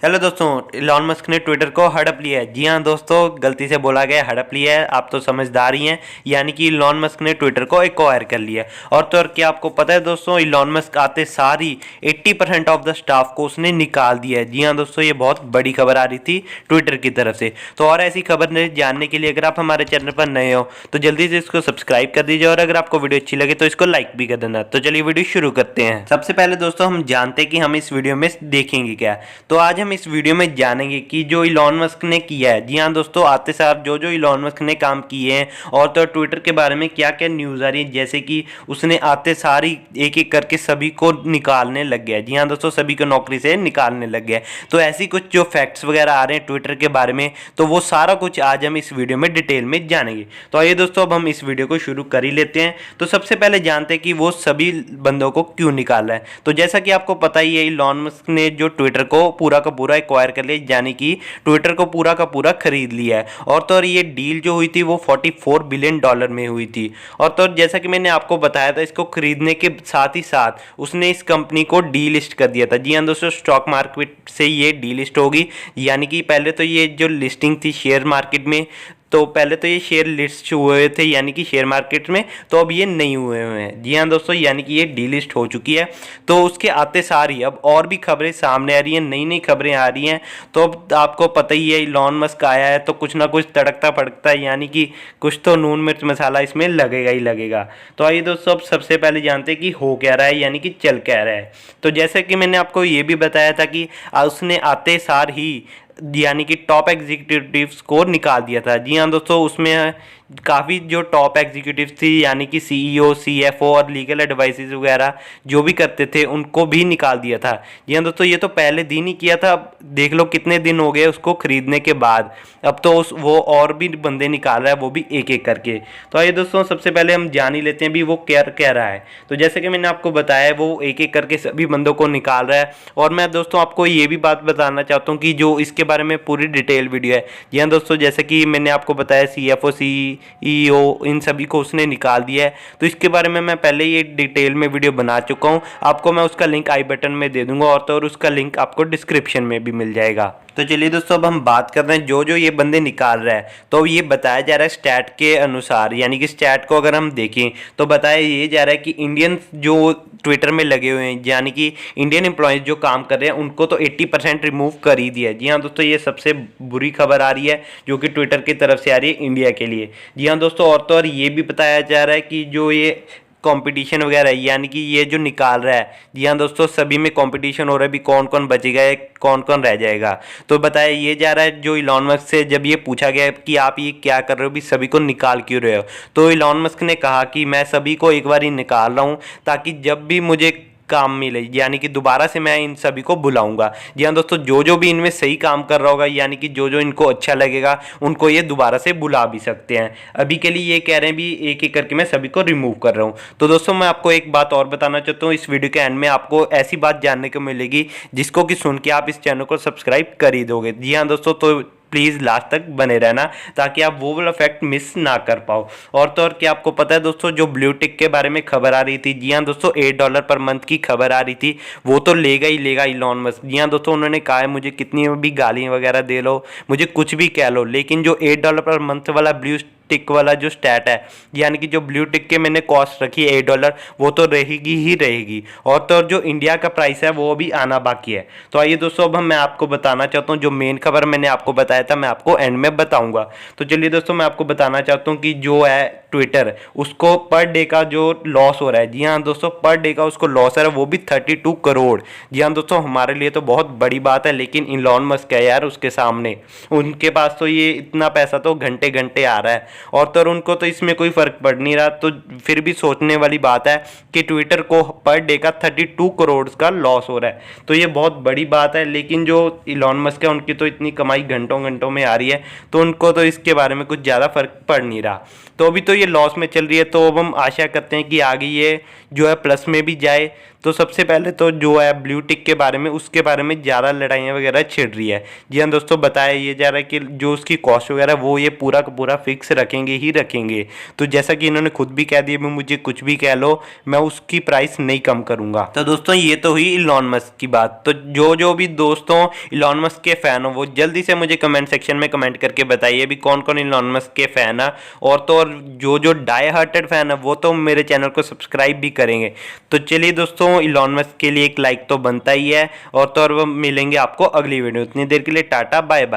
चलो दोस्तों, Elon Musk ने ट्विटर को हड़प लिया है। जी हाँ दोस्तों, गलती से बोला गया हड़प लिया है, आप तो समझदार ही हैं। यानी कि इलॉन मस्क ने ट्विटर को एक्वायर कर लिया है। और तो और क्या आपको पता है दोस्तों, इलॉन मस्क आते सारी 80% ऑफ द स्टाफ को उसने निकाल दिया है। जी हाँ दोस्तों, ये बहुत बड़ी खबर आ रही थी ट्विटर की तरफ से। तो और ऐसी खबर जानने के लिए अगर आप हमारे चैनल पर नए हो तो जल्दी से इसको सब्सक्राइब कर दीजिए, और अगर आपको वीडियो अच्छी लगे तो इसको लाइक भी कर देना। तो चलिए वीडियो शुरू करते हैं। सबसे पहले दोस्तों हम जानते हैं कि हम इस वीडियो में देखेंगे क्या। तो आज हम इस वीडियो में जानेंगे कि जो इलॉन मस्क ने किया है। जी हाँ दोस्तों, आते सार जो जो इलॉन मस्क ने काम किए हैं, और तो ट्विटर के बारे में क्या क्या न्यूज़ आ रही है, जैसे कि उसने आते सारी एक एक करके सभी को निकालने लग गया। जी हाँ दोस्तों, सभी को नौकरी से निकालने लग गया। तो ऐसी कुछ जो फैक्ट्स वगैरह आ रहे हैं ट्विटर के बारे में, तो वो सारा कुछ आज हम इस वीडियो में डिटेल में जानेंगे। तो आइए दोस्तों, अब हम इस वीडियो को शुरू कर ही लेते हैं। तो सबसे पहले जानते हैं कि वो सभी बंदों को क्यों निकाला है। तो जैसा कि आपको पता ही है, इलॉन मस्क ने जो ट्विटर को पूरा का पूरा एक्वायर कर लिया, यानी कि ट्विटर को पूरा का पूरा खरीद लिया है। और तो और ये डील जो हुई थी वो $44 बिलियन में हुई थी। और तो और जैसा कि मैंने आपको बताया था, इसको खरीदने के साथ ही साथ उसने इस कंपनी को डीलिस्ट कर दिया था। जी हाँ दोस्तों, स्टॉक मार्केट से ये डीलिस्ट होगी। यानी कि पहले तो ये जो लिस्टिंग थी शेयर मार्केट में, तो पहले तो ये शेयर लिस्ट हुए थे यानी कि शेयर मार्केट में, तो अब ये नहीं हुए हैं। जी हाँ दोस्तों, यानी कि ये डीलिस्ट हो चुकी है। तो उसके आते सार ही अब और भी खबरें सामने आ रही हैं, नई नई खबरें आ रही हैं। तो अब आपको पता ही है, इलॉन मस्क आया है तो कुछ ना कुछ तड़कता फड़कता है, यानी कि कुछ तो नून मिर्च मसाला इसमें लगेगा ही लगेगा। तो आइए दोस्तों, अब सबसे पहले जानते हैं कि हो क्या रहा है, यानी कि चल क्या रहा है। तो जैसे कि मैंने आपको ये भी बताया था कि उसने आते सार ही यानी कि टॉप एग्जीक्यूटिव्स को निकाल दिया था। जी हाँ दोस्तों, उसमें काफ़ी जो टॉप एग्जीक्यूटिव्स थी, यानी कि सीईओ, सीएफओ और लीगल एडवाइसेस वगैरह जो भी करते थे, उनको भी निकाल दिया था। जी हाँ दोस्तों, ये तो पहले दिन ही किया था। अब देख लो कितने दिन हो गए उसको खरीदने के बाद। अब तो वो और भी बंदे निकाल रहा है, वो भी एक एक करके। तो आइए दोस्तों, सबसे पहले हम जान ही लेते हैं भी वो क्या कह रहा है। तो जैसे कि मैंने आपको बताया, वो एक एक करके सभी बंदों को निकाल रहा है। और मैं दोस्तों आपको ये भी बात बताना चाहता हूँ कि जो इसके बारे में पूरी डिटेल वीडियो है। जी हाँ दोस्तों, जैसे कि मैंने आपको बताया, सीएफओ, सीईओ, इन सभी को उसने निकाल दिया है। तो इसके बारे में मैं पहले ही एक डिटेल में वीडियो बना चुका हूँ, आपको मैं उसका लिंक आई बटन में दे दूंगा, और तो और उसका लिंक आपको डिस्क्रिप्शन में भी मिल जाएगा। तो चलिए दोस्तों, अब हम बात कर रहे हैं जो जो ये बंदे निकाल रहा है। तो ये बताया जा रहा है स्टैट के अनुसार, यानी कि स्टैट को अगर हम देखें तो बताया ये जा रहा है कि इंडियन जो ट्विटर में लगे हुए हैं, यानी कि इंडियन एम्प्लॉयज़ जो काम कर रहे हैं, उनको तो 80% रिमूव कर ही दिया है। जी हाँ दोस्तों, ये सबसे बुरी खबर आ रही है जो कि ट्विटर की तरफ से आ रही है इंडिया के लिए। जी हाँ दोस्तों, और तो और ये भी बताया जा रहा है कि जो ये कंपटीशन वगैरह है, यानी कि ये जो निकाल रहा है, जी हाँ दोस्तों, सभी में कंपटीशन हो रहा है भी कौन कौन बचेगा, कौन कौन रह जाएगा। तो बताया ये जा रहा है, जो इलॉन मस्क से जब ये पूछा गया कि आप ये क्या कर रहे हो, भी सभी को निकाल क्यों रहे हो, तो इलॉन मस्क ने कहा कि मैं सभी को एक बार ही निकाल रहा हूँ ताकि जब भी मुझे काम मिले, यानी कि दोबारा से मैं इन सभी को बुलाऊंगा। जी हाँ दोस्तों, जो जो भी इनमें सही काम कर रहा होगा, यानी कि जो जो इनको अच्छा लगेगा, उनको ये दोबारा से बुला भी सकते हैं। अभी के लिए ये कह रहे हैं भी एक एक करके मैं सभी को रिमूव कर रहा हूँ। तो दोस्तों, मैं आपको एक बात और बताना चाहता हूँ, इस वीडियो के एंड में आपको ऐसी बात जानने को मिलेगी जिसको कि सुन के आप इस चैनल को सब्सक्राइब कर ही दोगे। जी हाँ दोस्तों, तो प्लीज़ लास्ट तक बने रहना ताकि आप वो वाला फैक्ट मिस ना कर पाओ। और तो और क्या आपको पता है दोस्तों, जो ब्लू टिक के बारे में खबर आ रही थी, जी हाँ दोस्तों, $8 पर मंथ की खबर आ रही थी, वो तो लेगा ही लेगा इलॉन मस्क। जी हाँ दोस्तों, उन्होंने कहा है मुझे कितनी भी गाली वगैरह दे लो, मुझे कुछ भी कह लो, लेकिन जो $8 पर मंथ वाला ब्लू टिक वाला जो स्टैट है, यानी कि जो ब्लू टिक के मैंने कॉस्ट रखी है $8, वो तो रहेगी ही रहेगी। और तो और जो इंडिया का प्राइस है वो भी आना बाकी है। तो आइए दोस्तों, अब मैं आपको बताना चाहता हूँ, जो मेन खबर मैंने आपको बताया था मैं आपको एंड में बताऊंगा। तो चलिए दोस्तों, मैं आपको बताना चाहता हूँ कि जो है ट्विटर, उसको पर डे का जो लॉस हो रहा है, जी हाँ दोस्तों, पर डे का उसको लॉस है, वो भी 32 करोड़। जी हाँ दोस्तों, हमारे लिए तो बहुत बड़ी बात है, लेकिन इलॉन मस्क है यार उसके सामने, उनके पास तो ये इतना पैसा तो घंटे घंटे आ रहा है, और तो उनको तो इसमें कोई फर्क पड़ नहीं रहा। तो फिर भी सोचने वाली बात है कि ट्विटर को पर डे का 32 करोड़ का लॉस हो रहा है, तो ये बहुत बड़ी बात है। लेकिन जो इलॉन मस्क है, उनकी तो इतनी कमाई घंटों घंटों में आ रही है, तो उनको तो इसके बारे में कुछ ज़्यादा फर्क पड़ नहीं रहा। तो अभी तो ये लॉस में चल रही है, तो अब हम आशा करते हैं कि आगे ये जो है प्लस में भी जाए, तो सबसे पहले तो जो है ब्लू टिक के बारे में, उसके बारे में ज़्यादा लड़ाइयाँ वगैरह छिड़ रही है। जी हाँ दोस्तों, बताया ये जा रहा है कि जो उसकी कॉस्ट वगैरह वो ये पूरा का पूरा फिक्स रखेंगे ही रखेंगे। तो जैसा कि इन्होंने खुद भी कह दिया, मैं मुझे कुछ भी कह लो, मैं उसकी प्राइस नहीं कम करूंगा। तो दोस्तों ये तो हुई इलॉन मस्क की बात। तो जो भी दोस्तों इलॉन मस्क के फैन हो वो जल्दी से मुझे कमेंट सेक्शन में कमेंट करके बताइए अभी कौन कौन इलॉन मस्क के फैन है। और तो और जो डाई हार्टेड फैन है वो तो मेरे चैनल को सब्सक्राइब भी करेंगे। तो चलिए दोस्तों, इलॉन मस्क के लिए एक लाइक तो बनता ही है। और तो और वो मिलेंगे आपको अगली वीडियो। उतनी देर के लिए टाटा बाय बाय।